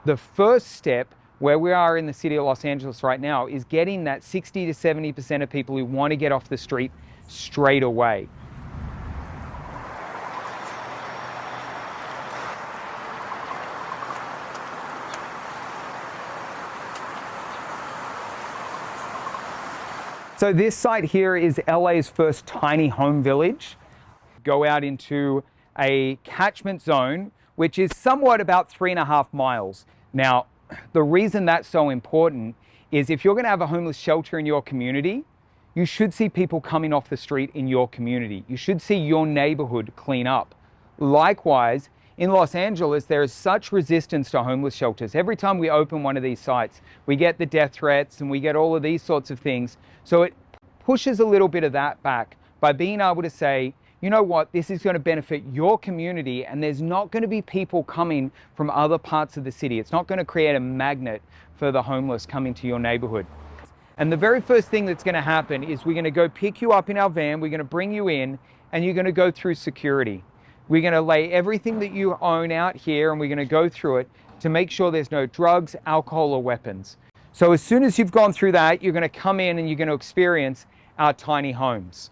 The first step, where we are in the city of Los Angeles right now, is getting that 60 to 70% of people who want to get off the street straight away. So this site here is LA's first tiny home village. Go out into a catchment zone, which is somewhat about 3.5 miles. Now, the reason that's so important is if you're going to have a homeless shelter in your community, you should see people coming off the street in your community. You should see your neighborhood clean up. Likewise, in Los Angeles, there is such resistance to homeless shelters. Every time we open one of these sites, we get the death threats and we get all of these sorts of things. So it pushes a little bit of that back by being able to say, you know what, this is going to benefit your community, and there's not going to be people coming from other parts of the city. It's not going to create a magnet for the homeless coming to your neighborhood. And the very first thing that's going to happen is we're going to go pick you up in our van, we're going to bring you in, and you're going to go through security. We're going to lay everything that you own out here, and we're going to go through it to make sure there's no drugs, alcohol, or weapons. So as soon as you've gone through that, you're going to come in and you're going to experience our tiny homes.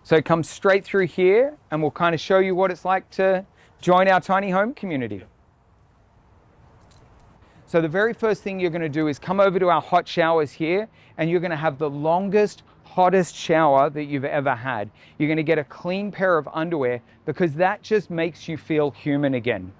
So come straight through here, and we'll kind of show you what it's like to join our tiny home community. So the very first thing you're going to do is come over to our hot showers here, and you're going to have the longest, hottest shower that you've ever had. You're going to get a clean pair of underwear because that just makes you feel human again.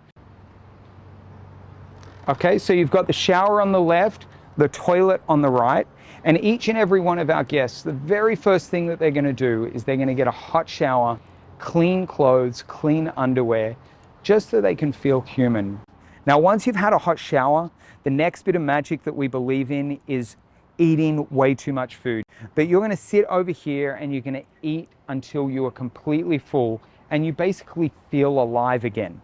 Okay, so you've got the shower on the left, the toilet on the right, and each and every one of our guests, the very first thing that they're going to do is they're going to get a hot shower, clean clothes, clean underwear, just so they can feel human. Now, once you've had a hot shower, the next bit of magic that we believe in is eating way too much food. But you're going to sit over here and you're going to eat until you are completely full and you basically feel alive again.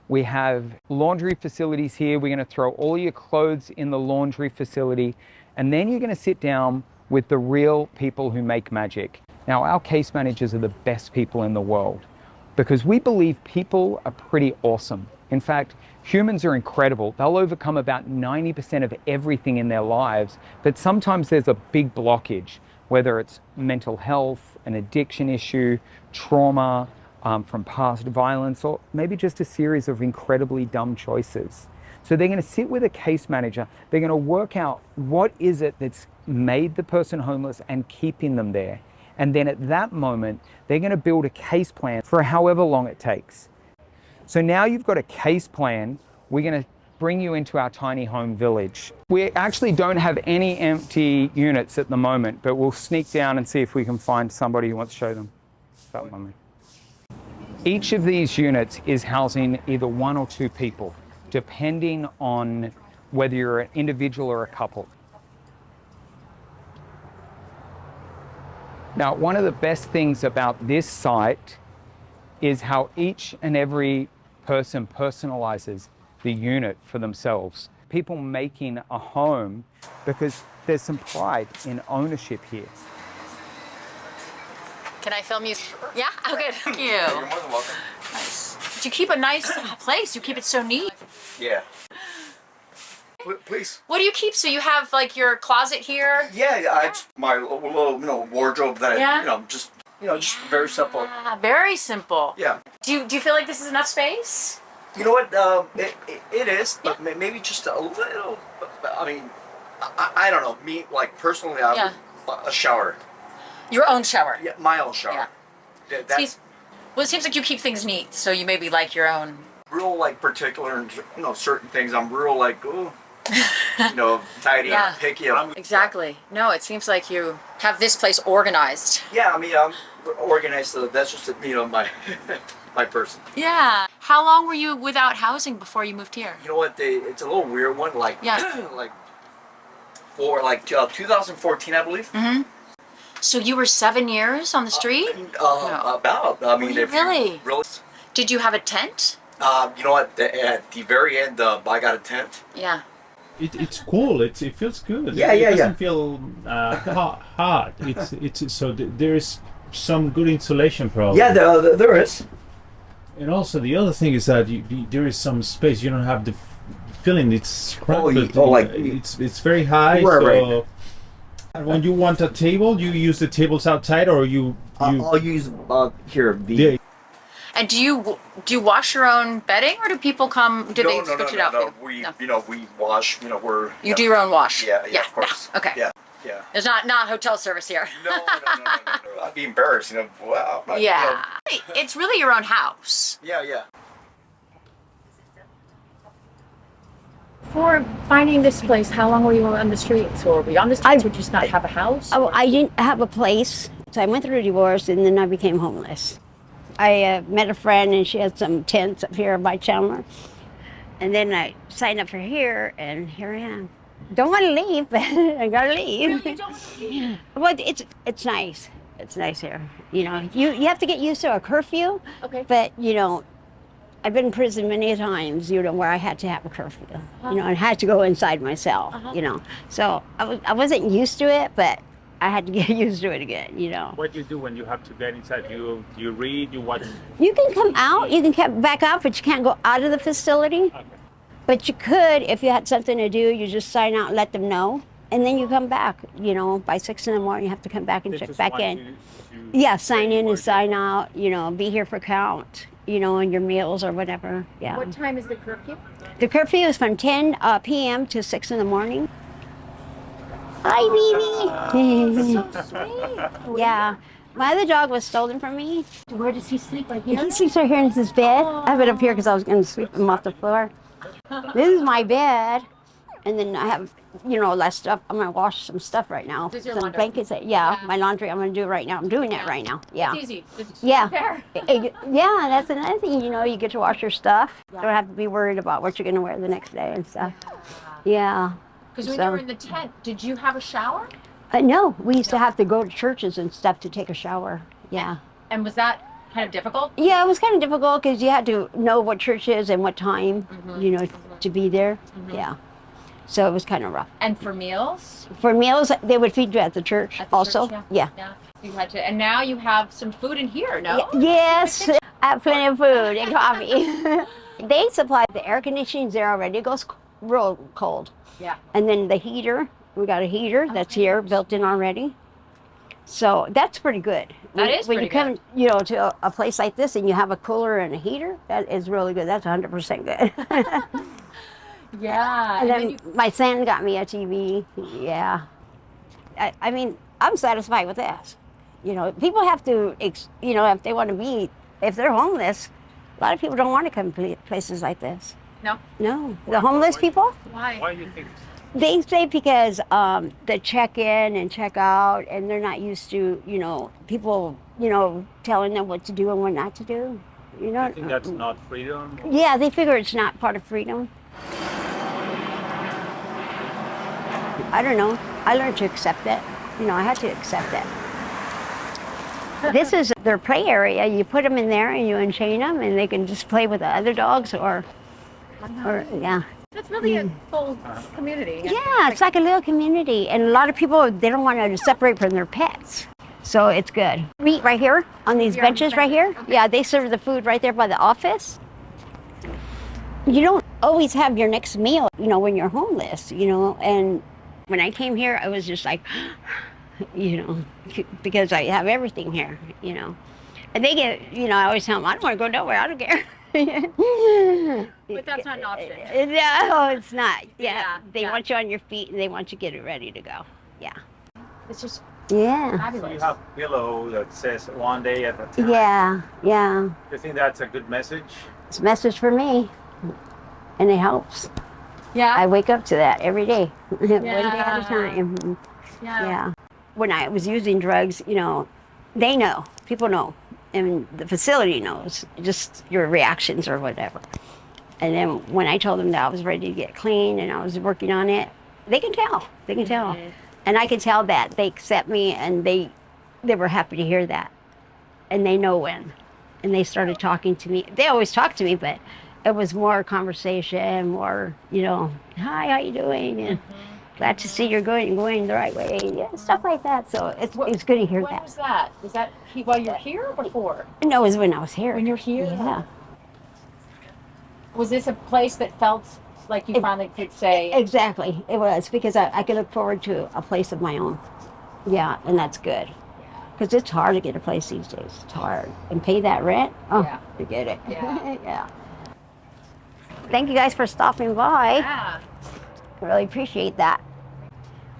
We have laundry facilities here. We're going to throw all your clothes in the laundry facility, and then you're going to sit down with the real people who make magic. Now, our case managers are the best people in the world because we believe people are pretty awesome. In fact, humans are incredible. They'll overcome about 90% of everything in their lives, but sometimes there's a big blockage, whether it's mental health, an addiction issue, trauma from past violence, or maybe just a series of incredibly dumb choices. So they're going to sit with a case manager. They're going to work out what is it that's made the person homeless and keeping them there. And then at that moment, they're going to build a case plan for however long it takes. So now you've got a case plan, we're going to bring you into our tiny home village. We actually don't have any empty units at the moment, but we'll sneak down and see if we can find somebody who wants to show them. That one. Each of these units is housing either 1 or 2 people, depending on whether you're an individual or a couple. Now, one of the best things about this site is how each and every person personalizes the unit for themselves. People making a home because there's some pride in ownership here. Can I film you? Sure. Yeah? Oh, good. Thank you. You're more than welcome. Nice. But you keep a nice place. You keep it so neat. Yeah. Please. What do you keep? So you have like your closet here? Yeah, it's my little, wardrobe that Yeah. just very simple. Ah, very simple. Yeah. Do you feel like this is enough space? You know what? It is, but maybe just a little. I mean, I don't know. Me, like personally, I would, a shower. Your own shower. Yeah, my own shower. Yeah. That's Well, it seems like you keep things neat, so you maybe like your own. real particular, and certain things. I'm real ooh, tidy Yeah. and picky. I'm, Exactly. No, it seems like you have this place organized. Yeah, I mean, I'm organized. So that's just my my person. Yeah. How long were you without housing before you moved here? You know what? It's a little weird one. Yeah. For 2014, I believe. Mm-hmm. So you were 7 years on the street? No. About. I mean, if Really? you really. Did you have a tent? You know what? At the very end, I got a tent. Yeah. It's cool. It feels good. Yeah, it doesn't feel hard. It's so there is some good insulation probably. Yeah, there is. And also the other thing is that there is some space. You don't have feeling. It's crowded. It's very high. Right. And when you want a table, you use the tables outside, or you I'll use here the. Yeah. And do you wash your own bedding, or do people come? Do they switch it out for you? We wash. We're. You do your own wash. Yeah, of course. Okay. Yeah. There's not hotel service here. No. I'd be embarrassed. Wow. Yeah. It's really your own house. Yeah. For finding this place, how long were you on the streets? Or were you on the streets or just not have a house? Oh, I didn't have a place. So I went through a divorce and then I became homeless. I met a friend and she had some tents up here by Chandler. And then I signed up for here and here I am. Don't want to leave, but I gotta leave. You don't want to leave? Well, it's nice. It's nice here. You have to get used to a curfew. Okay. But I've been in prison many times, where I had to have a curfew, and had to go inside myself, So I wasn't used to it, but I had to get used to it again, What do you do when you have to get inside? You read, you watch? You can come out, you can come back out, but you can't go out of the facility. Okay. But you could, if you had something to do, you just sign out and let them know. And then you come back, by 6 a.m, you have to come back and They check just back want in. to Yeah, sign in or and sign out, be here for count, and your meals or whatever. Yeah. What time is the curfew? The curfew is from 10 p.m. to 6 in the morning. Hi, baby. So sweet. Yeah. My other dog was stolen from me. Where does he sleep? Right here? He sleeps right here in his bed. I have it up here because I was going to sweep him off the floor. This is my bed. And then I have, less stuff. I'm going to wash some stuff right now. This is your Some laundry? blankets. Yeah, my laundry I'm going to do right now. I'm doing it right now. Yeah. It's easy. Just Yeah. there. Yeah, that's another thing. You get to wash your stuff. You don't have to be worried about what you're going to wear the next day and stuff. Yeah. Because when So- you were in the tent, did you have a shower? No, we used to have to go to churches and stuff to take a shower. Yeah. And was that kind of difficult? Yeah, it was kind of difficult because you had to know what church is and what time, to be there. Yeah. So it was kind of rough. And for meals? For meals, they would feed you at the church At the also. church, Yeah. Yeah. You had to, and now you have some food in here, no? Yes, I have plenty of food and coffee. They supply the air conditioning there already. It goes real cold. Yeah. And then the heater, we got a heater that's here built in already. So that's pretty good. That is when pretty you come, to a place like this and you have a cooler and a heater, that is really good. That's 100% good. Yeah. And then then you, my son got me a TV. Yeah. I mean, I'm satisfied with this. People have to, if they want to if they're homeless, a lot of people don't want to come to places like this. no? No. The homeless people, Why? Why do you think? they say because the check in and check out, and they're not used to, people, telling them what to do and what not to do. I think that's not freedom. Yeah, they figure it's not part of freedom. I don't know. I learned to accept it. I had to accept it. This is their play area. You put them in there and you unchain them and they can just play with the other dogs or yeah. That's really a full community. Yeah, it's like a little community. And a lot of people, they don't want to separate from their pets. So it's good. We eat right here on these Here on the benches right benches, here. okay. Yeah, they serve the food right there by the office. You don't always have your next meal, when you're homeless, and when I came here, I was just like, because I have everything here, And they get, I always tell them, I don't want to go nowhere, I don't care. But that's not an option. No, it's not. Yeah, Yeah, they yeah. want you on your feet and they want you to get it ready to go. Yeah. It's just Yeah. So fabulous. you have pillow that says one day at a time. Yeah, yeah. Do you think that's a good message? It's a message for me, and it helps. Yeah. I wake up to that every day, one day at Yeah. a time. yeah. Yeah. When I was using drugs, they know, people know, and the facility knows, just your reactions or whatever. And then when I told them that I was ready to get clean and I was working on it, they can tell. They can tell. And I can tell that they accept me and they were happy to hear that. And they know when. And they started talking to me. They always talk to me, but it was more conversation, more, hi, how you doing? And glad to see you're going the right way. Yeah, stuff like that. So it's good to hear When that. was that? Was that while you're here or before? No, it was when I was here. When you're here? Yeah. Was this a place that felt Like you finally could say, Exactly, it was because I could look forward to a place of my own. Yeah, and that's good. Because it's hard to get a place these days. It's hard. And pay that rent? Oh, Yeah. forget it. Yeah. Yeah. Thank you guys for stopping by. yeah, I really appreciate that.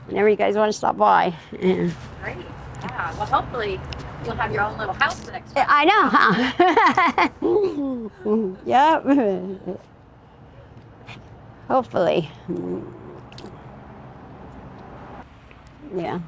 Whenever you guys want to stop by. Yeah. great. Yeah. Well, hopefully you'll have your own little house the next time. I know, huh? Yep. Hopefully. Yeah.